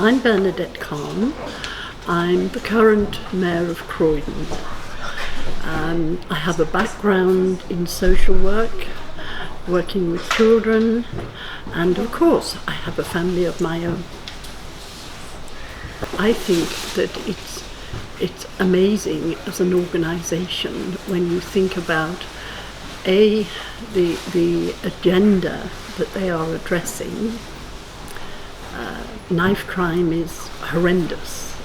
I'm Bernadette Khan. I'm the current mayor of Croydon. I have a background in social work, working with children, and of course I have a family of my own. I think that it's amazing as an organisation when you think about the agenda that they are addressing. Knife crime is horrendous,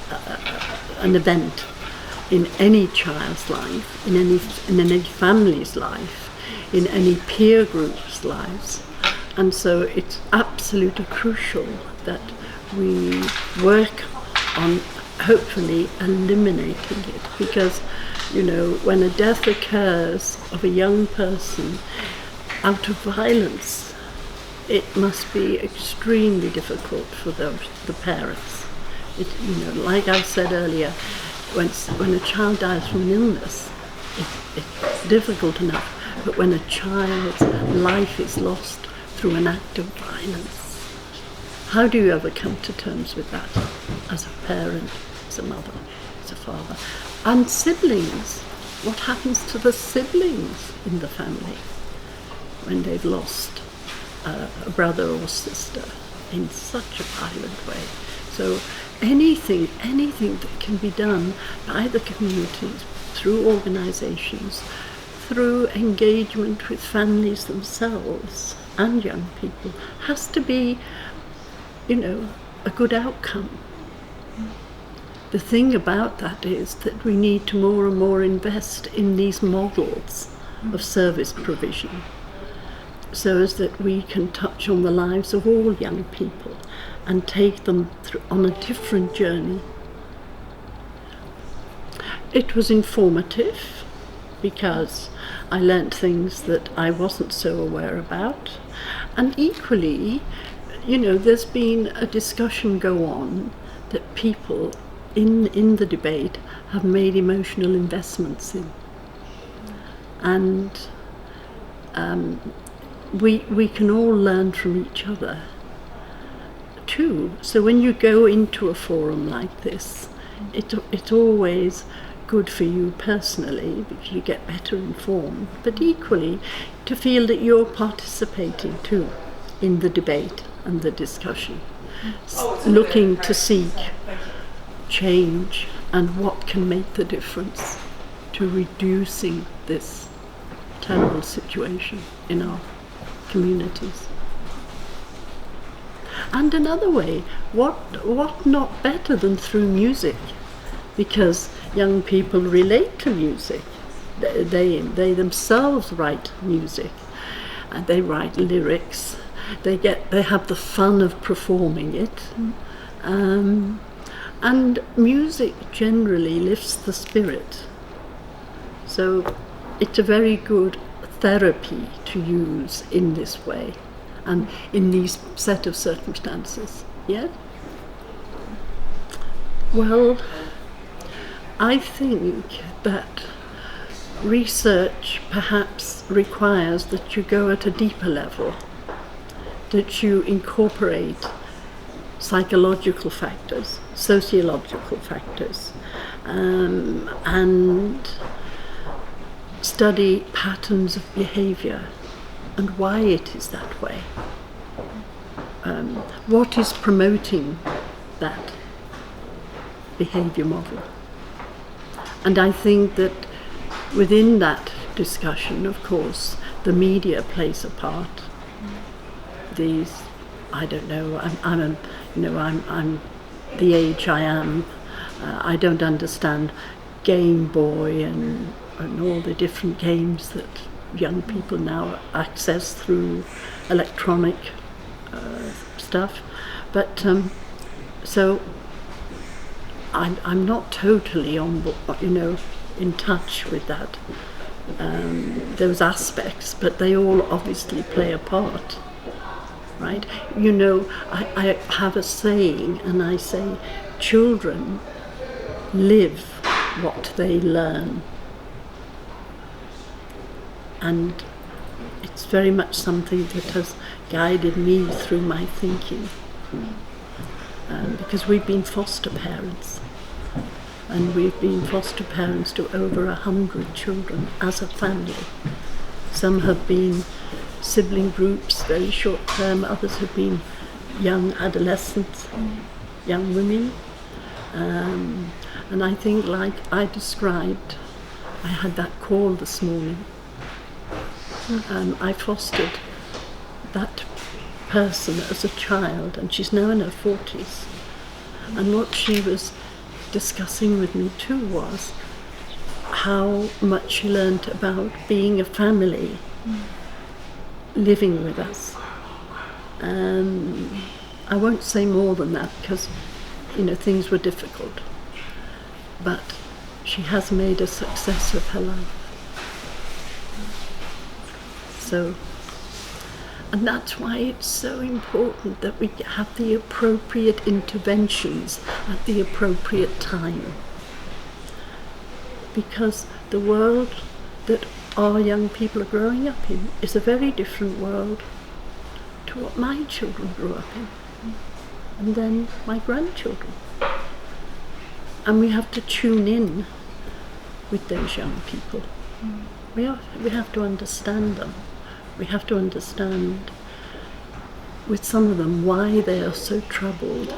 an event in any child's life, in any family's life, in any peer group's lives. And so it's absolutely crucial that we work on hopefully eliminating it, because when a death occurs of a young person out of violence, it must be extremely difficult for the parents. Like I said earlier, when a child dies from an illness, it's difficult enough, but when a child's life is lost through an act of violence, how do you ever come to terms with that as a parent, as a mother, as a father? And siblings, what happens to the siblings in the family when they've lost a brother or sister in such a violent way? So anything that can be done by the communities, through organisations, through engagement with families themselves and young people, has to be, a good outcome. The thing about that is that we need to more and more invest in these models of service provision, so as that we can touch on the lives of all young people and take them on a different journey. It was informative because I learnt things that I wasn't so aware about, and equally, there's been a discussion go on that people in the debate have made emotional investments in, and we can all learn from each other too. So when you go into a forum like this, it's always good for you personally because you get better informed, but equally to feel that you're participating too in the debate and the discussion, looking to seek change and what can make the difference to reducing this terrible situation in our communities. And another way, what not better than through music, because young people relate to music. They themselves write music, and they write lyrics. They have the fun of performing it, and music generally lifts the spirit. So it's a very good therapy to use in this way and in these set of circumstances. Yeah? Well, I think that research perhaps requires that you go at a deeper level, that you incorporate psychological factors, sociological factors, and study patterns of behaviour and why it is that way. What is promoting that behaviour model? And I think that within that discussion, of course, the media plays a part. I don't know, I'm the age I am. I don't understand Game Boy and all the different games that young people now access through electronic stuff. But so I'm not totally in touch with that, those aspects, but they all obviously play a part, right? I have a saying, and I say, children live what they learn. And it's very much something that has guided me through my thinking. because we've been foster parents, and we've been foster parents to over 100 children as a family. Some have been sibling groups, very short term, others have been young adolescents, young women. And I think, like I described, I had that call this morning. I fostered that person as a child, and she's now in her 40s. And what she was discussing with me too was how much she learnt about being a family, living with us. I won't say more than that because, things were difficult. But she has made a success of her life. So, and that's why it's so important that we have the appropriate interventions at the appropriate time. Because the world that our young people are growing up in is a very different world to what my children grew up in, and then my grandchildren. And we have to tune in with those young people. We have to understand them. We have to understand with some of them why they are so troubled,